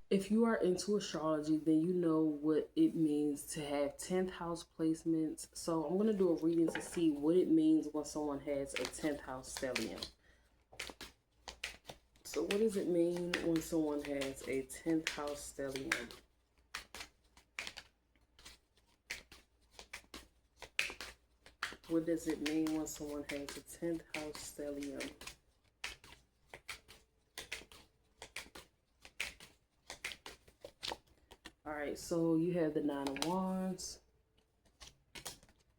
If you are into astrology, then you know what it means to have 10th house placements. So I'm going to do a reading to see what it means when someone has a 10th house stellium. So what does it mean when someone has a 10th house stellium? What does it mean when someone has a 10th house stellium? Alright, so you have the Nine of Wands,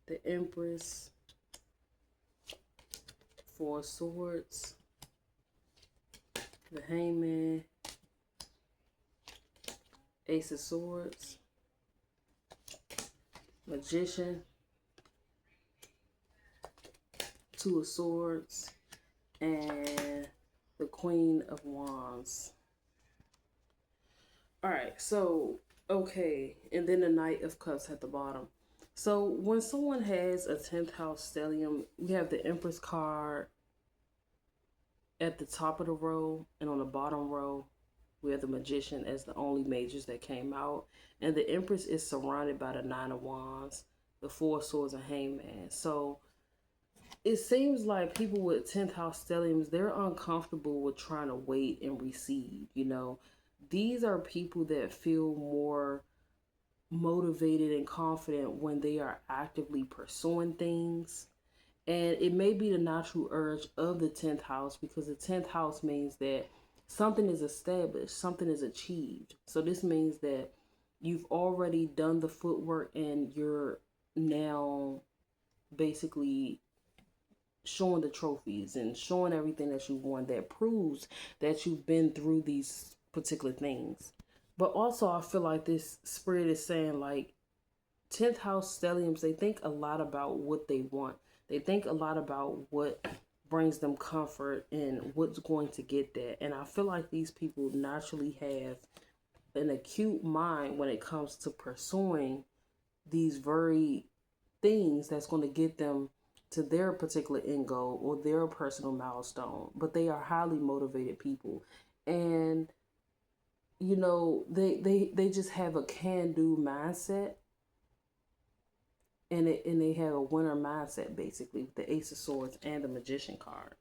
the Empress, Four of Swords, the Hangman, Ace of Swords, Magician, Two of Swords, and the Queen of Wands. Alright, so, okay, and then the Knight of Cups at the bottom. So when someone has a 10th house stellium, we have the Empress card at the top of the row, and on the bottom row, we have the Magician as the only majors that came out. And the Empress is surrounded by the Nine of Wands, the Four of Swords, and Hangman. So it seems like people with 10th house stelliums, they're uncomfortable with trying to wait and receive, you know. These are people that feel more motivated and confident when they are actively pursuing things. And it may be the natural urge of the 10th house, because the 10th house means that something is established, something is achieved. So this means that you've already done the footwork and you're now basically showing the trophies and showing everything that you won that proves that you've been through these particular things. But also, I feel like this spirit is saying, like, 10th house stelliums, they think a lot about what they want. They think a lot about what brings them comfort and what's going to get that. And I feel like these people naturally have an acute mind when it comes to pursuing these very things that's going to get them to their particular end goal or their personal milestone. But they are highly motivated people. And you know, they just have a can-do mindset, and they have a winner mindset, basically, with the Ace of Swords and the Magician card.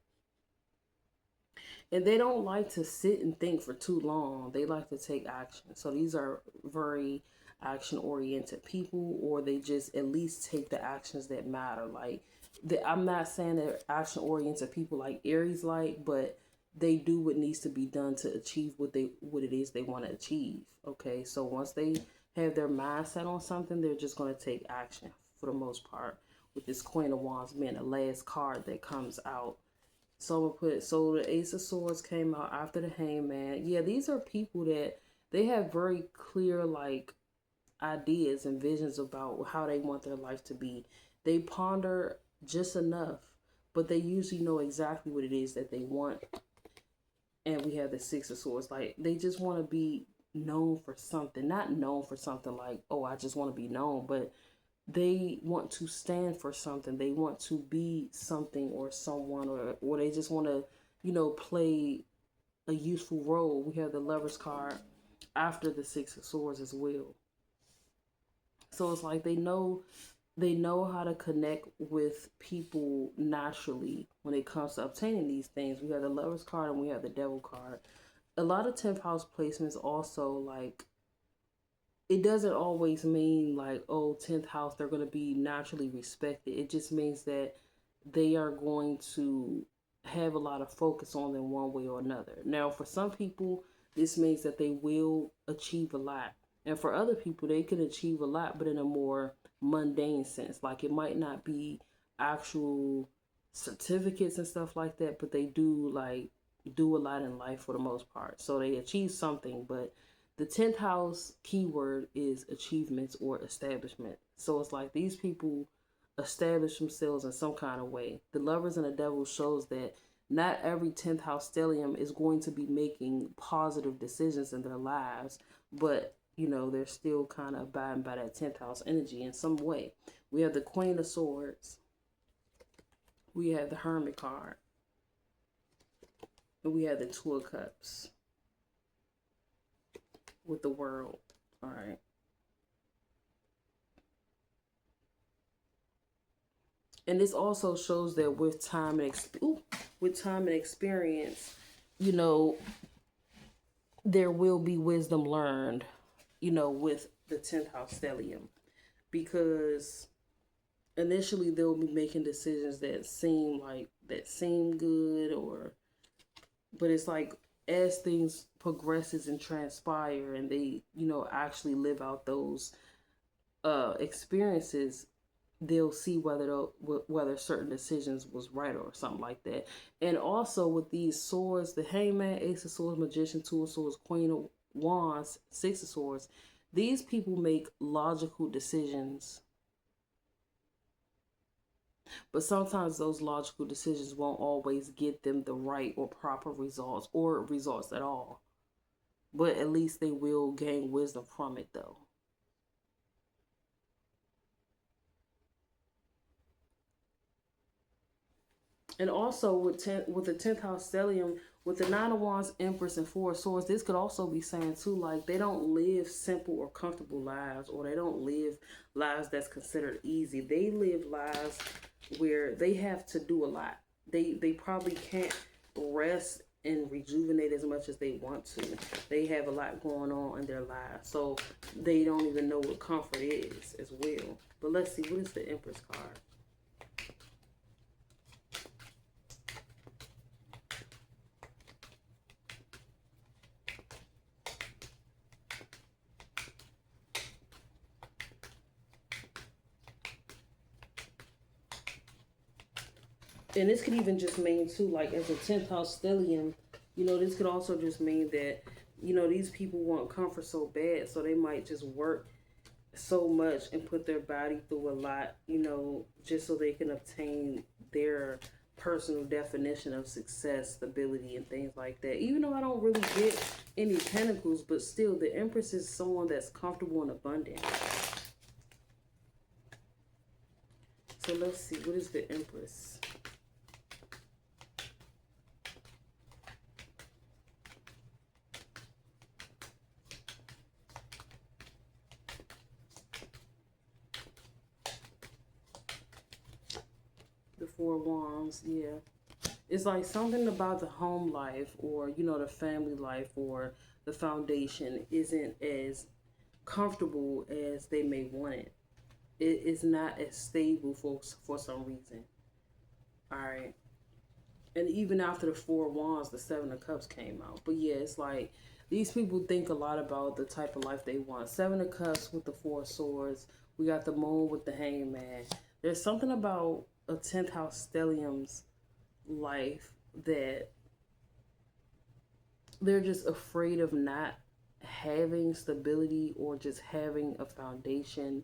And they don't like to sit and think for too long. They like to take action. So these are very action-oriented people, or they just at least take the actions that matter. Like, I'm not saying they're action-oriented people like Aries like, but they do what needs to be done to achieve what it is they want to achieve. Okay, so once they have their mindset on something, they're just going to take action for the most part. With this Queen of Wands being the last card that comes out. So we'll put, so the Ace of Swords came out after the Hangman. Yeah, these are people that they have very clear, like, ideas and visions about how they want their life to be. They ponder just enough, but they usually know exactly what it is that they want. And we have the Six of Swords. Like, they just want to be known for something. Not known for something like, oh, I just want to be known, but they want to stand for something. They want to be something or someone, or they just want to, you know, play a useful role. We have the Lovers card after the Six of Swords as well. So it's like they know how to connect with people naturally when it comes to obtaining these things. We have the Lovers card and we have the Devil card. A lot of 10th house placements also, like, it doesn't always mean like, oh, 10th house, they're going to be naturally respected. It just means that they are going to have a lot of focus on them one way or another. Now, for some people, this means that they will achieve a lot. And for other people, they can achieve a lot, but in a more mundane sense. Like, it might not be actual certificates and stuff like that, but they do, like, do a lot in life for the most part. So they achieve something, but the 10th house keyword is achievements or establishment. So it's like these people establish themselves in some kind of way. The Lovers and the Devil shows that not every 10th house stellium is going to be making positive decisions in their lives, but you know, they're still kind of abiding by that 10th house energy in some way. We have the Queen of Swords. We have the Hermit card. And we have the Two of Cups. with the world. All right. And this also shows that with time and experience, you know, there will be wisdom learned, with the 10th house stellium, because initially they'll be making decisions that seem good, or but it's like as things progresses and transpire and they, actually live out those experiences, they'll see whether certain decisions was right or something like that. And also with these swords, the hangman, ace of swords, magician, two of swords, queen of wands, six of swords, these people make logical decisions, but sometimes those logical decisions won't always get them the right or proper results or results at all, but at least they will gain wisdom from it though. And also with the 10th house stellium, with the nine of wands, empress, and four of swords, this could also be saying too, like they don't live simple or comfortable lives, or they don't live lives that's considered easy. They live lives where they have to do a lot. They probably can't rest and rejuvenate as much as they want to. They have a lot going on in their lives, so they don't even know what comfort is as well. But let's see, what is the empress card? And this could even just mean too, like as a 10th house stellium, this could also just mean that, these people want comfort so bad, so they might just work so much and put their body through a lot, just so they can obtain their personal definition of success, stability, and things like that. Even though I don't really get any pentacles, but still, the empress is someone that's comfortable and abundant. So let's see, what is the empress? The four wands, yeah. It's like something about the home life, or the family life, or the foundation isn't as comfortable as they may want it. It is not as stable for some reason. All right. And even after the four wands, the seven of cups came out. But yeah, it's like these people think a lot about the type of life they want. Seven of cups with the four swords. We got the moon with the hangman. There's something about a 10th house stellium's life that they're just afraid of not having stability, or just having a foundation,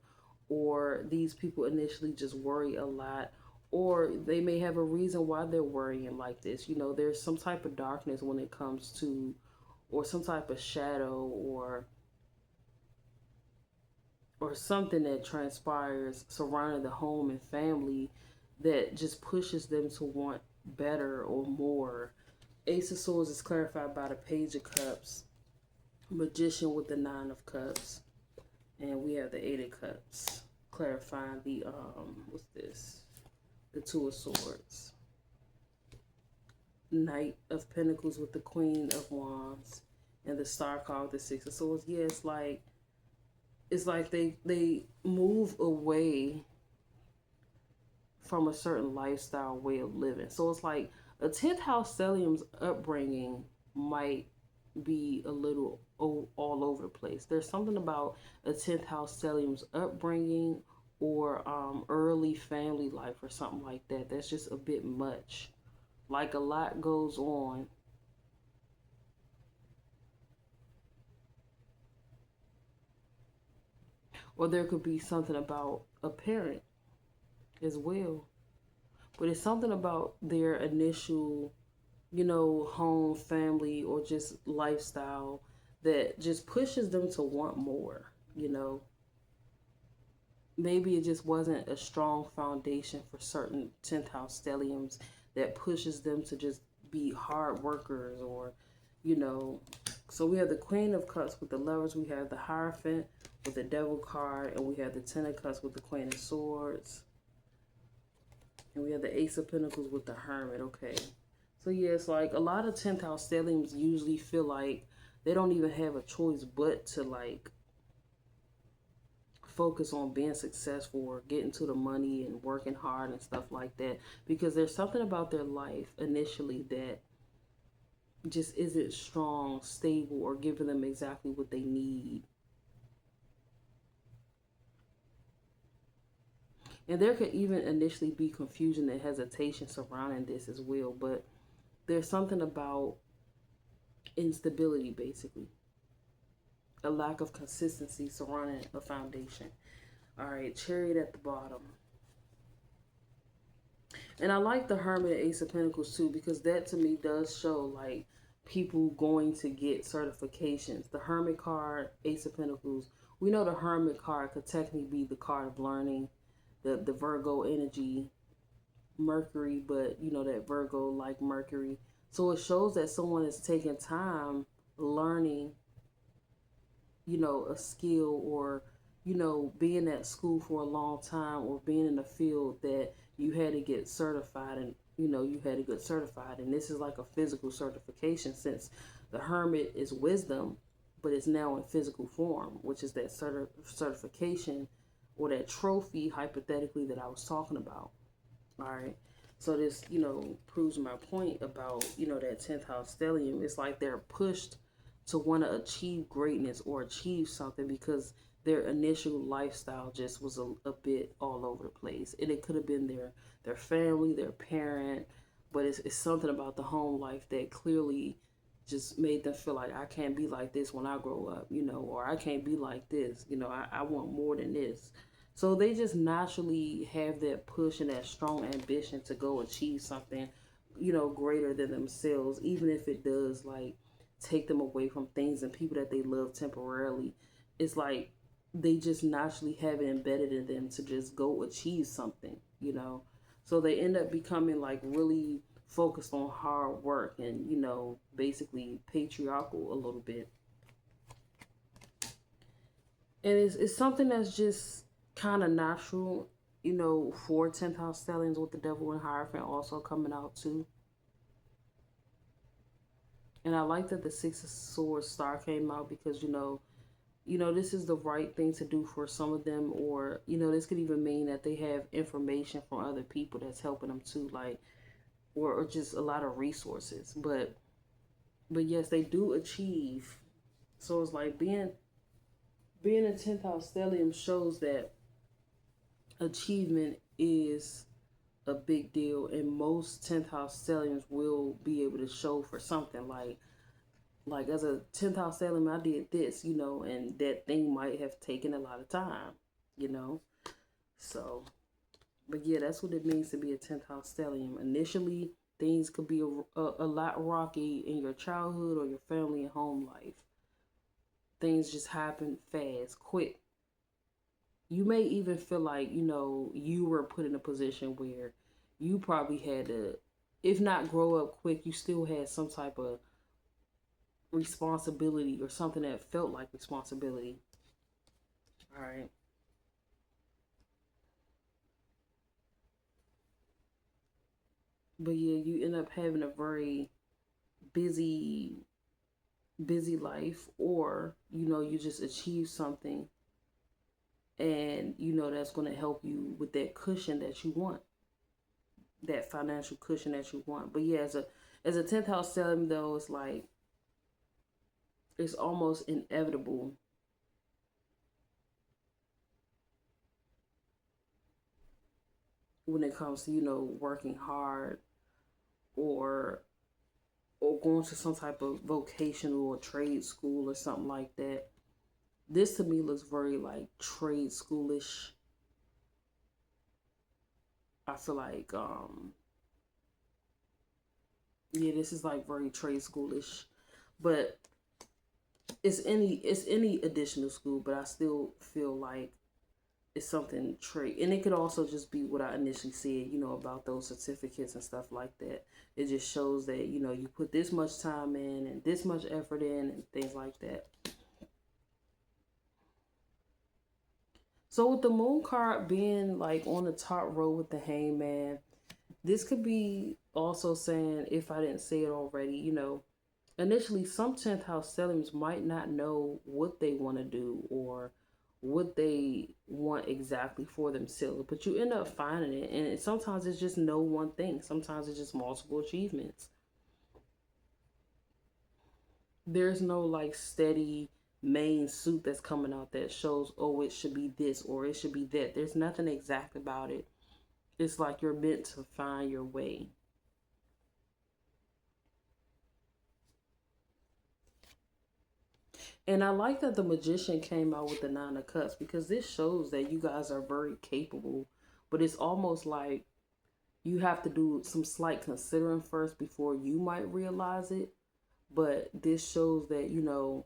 or these people initially just worry a lot, or they may have a reason why they're worrying like this. There's some type of darkness when it comes to, or some type of shadow, or something that transpires surrounding the home and family that just pushes them to want better or more. Ace of Swords is clarified by the Page of Cups, Magician with the Nine of Cups, and we have the Eight of Cups clarifying the what's this? The Two of Swords. Knight of Pentacles with the Queen of Wands, and the Star card with the Six of Swords. Yeah, it's like they move away from a certain lifestyle way of living. So it's like a 10th house stellium's upbringing might be a little all over the place. There's something about a 10th house stellium's upbringing, or early family life, or something like that, that's just a bit much. Like a lot goes on. Or there could be something about a parent as well. But it's something about their initial, home, family, or just lifestyle that just pushes them to want more. Maybe it just wasn't a strong foundation for certain 10th house stelliums that pushes them to just be hard workers, or, you know, So we have the Queen of Cups with the Lovers. We have the Hierophant with the Devil card. And we have the Ten of Cups with the Queen of Swords. And we have the Ace of Pentacles with the Hermit. Okay. So yeah, it's like a lot of 10th house stelliums usually feel like they don't even have a choice but to like focus on being successful or getting to the money and working hard and stuff like that, because there's something about their life initially that just isn't strong, stable, or giving them exactly what they need. And there could even initially be confusion and hesitation surrounding this as well, but there's something about instability, basically, a lack of consistency surrounding a foundation. All right, Chariot at the bottom. And I like the Hermit and Ace of Pentacles too, because that to me does show like people going to get certifications. The Hermit card, Ace of Pentacles, we know the Hermit card could technically be the card of learning, the Virgo energy, Mercury, but you know that Virgo like Mercury. So it shows that someone is taking time learning, you know, a skill, or you know, being at school for a long time, or being in a field that you had to get certified, and you know you had to get certified, and this is like a physical certification, since the Hermit is wisdom but it's now in physical form, which is that certification or that trophy hypothetically that I was talking about. All right. So this, you know, proves my point about, you know, that 10th house stellium. It's like they're pushed to want to achieve greatness or achieve something because their initial lifestyle just was a bit all over the place. And it could have been their family, their parent, but it's something about the home life that clearly just made them feel like I can't be like this when I grow up, you know, or I can't be like this, you know, I want more than this. So they just naturally have that push and that strong ambition to go achieve something, you know, greater than themselves, even if it does like take them away from things and people that they love temporarily. It's like they just naturally have it embedded in them to just go achieve something, you know. So they end up becoming like really focused on hard work and, you know, basically patriarchal a little bit. And it's something that's just kind of natural, you know, for 10th house stelliums with the Devil and Hierophant also coming out too. And I like that the Six of Swords star came out because, you know, this is the right thing to do for some of them, or, you know, this could even mean that they have information from other people that's helping them too, like, or just a lot of resources. But yes, they do achieve. So it's like being a 10th house stellium shows that achievement is a big deal, and most 10th house stelliums will be able to show for something like as a 10th house stellium I did this, you know, and that thing might have taken a lot of time, you know. So but yeah, that's what it means to be a 10th house stellium. Initially things could be a lot rocky in your childhood or your family and home life. Things just happen fast, quick. You may even feel like, you know, you were put in a position where you probably had to, if not grow up quick, you still had some type of responsibility or something that felt like responsibility. All right. But yeah, you end up having a very busy, busy life, or, you know, you just achieve something and, you know, that's going to help you with that cushion that you want, that financial cushion that you want. But yeah, as a 10th house stellium though, it's like, it's almost inevitable when it comes to, you know, working hard, or going to some type of vocational or trade school or something like that. This to me looks very like trade schoolish. I feel like yeah, this is like very trade schoolish. But it's any additional school, but I still feel like it's something trait. And it could also just be what I initially said, you know, about those certificates and stuff like that. It just shows that, you know, you put this much time in and this much effort in and things like that. So with the moon card being like on the top row with the hangman, this could be also saying, if I didn't say it already, you know, initially some 10th house stelliums might not know what they want to do or what they want exactly for themselves, but you end up finding it. And sometimes it's just no one thing, sometimes it's just multiple achievements. There's no like steady main suit that's coming out that shows, oh, it should be this or it should be that. There's nothing exact about it. It's like you're meant to find your way. And I like that the magician came out with the 9 of cups, because this shows that you guys are very capable, but it's almost like you have to do some slight considering first before you might realize it. But this shows that, you know,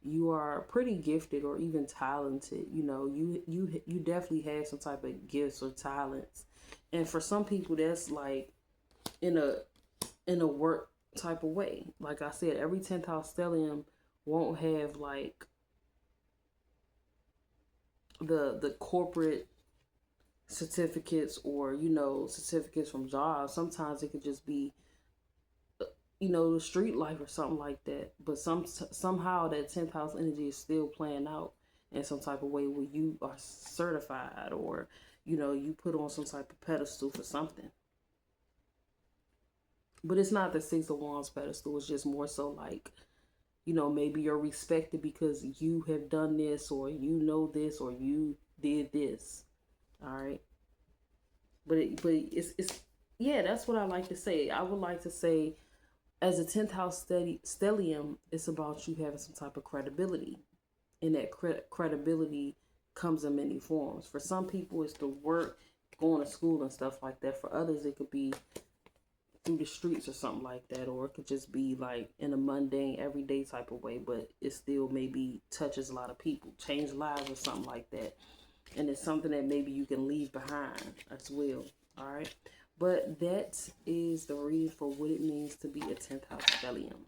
you are pretty gifted or even talented. You know, you definitely have some type of gifts or talents. And for some people that's like in a work type of way. Like I said, every 10th house stellium won't have like the corporate certificates or, you know, certificates from jobs. Sometimes it could just be, you know, the street life or something like that. But somehow that 10th house energy is still playing out in some type of way where you are certified, or, you know, you put on some type of pedestal for something. But it's not the 6 of Wands pedestal. It's just more so like, you know, maybe you're respected because you have done this, or you know this, or you did this. All right. But it's yeah, that's what I like to say. I would like to say, as a 10th house stellium, it's about you having some type of credibility. And that credibility comes in many forms. For some people, it's the work, going to school and stuff like that. For others, it could be through the streets or something like that, or it could just be like in a mundane, everyday type of way, but it still maybe touches a lot of people, change lives or something like that. And it's something that maybe you can leave behind as well. All right. But that is the reading for what it means to be a 10th house stellium.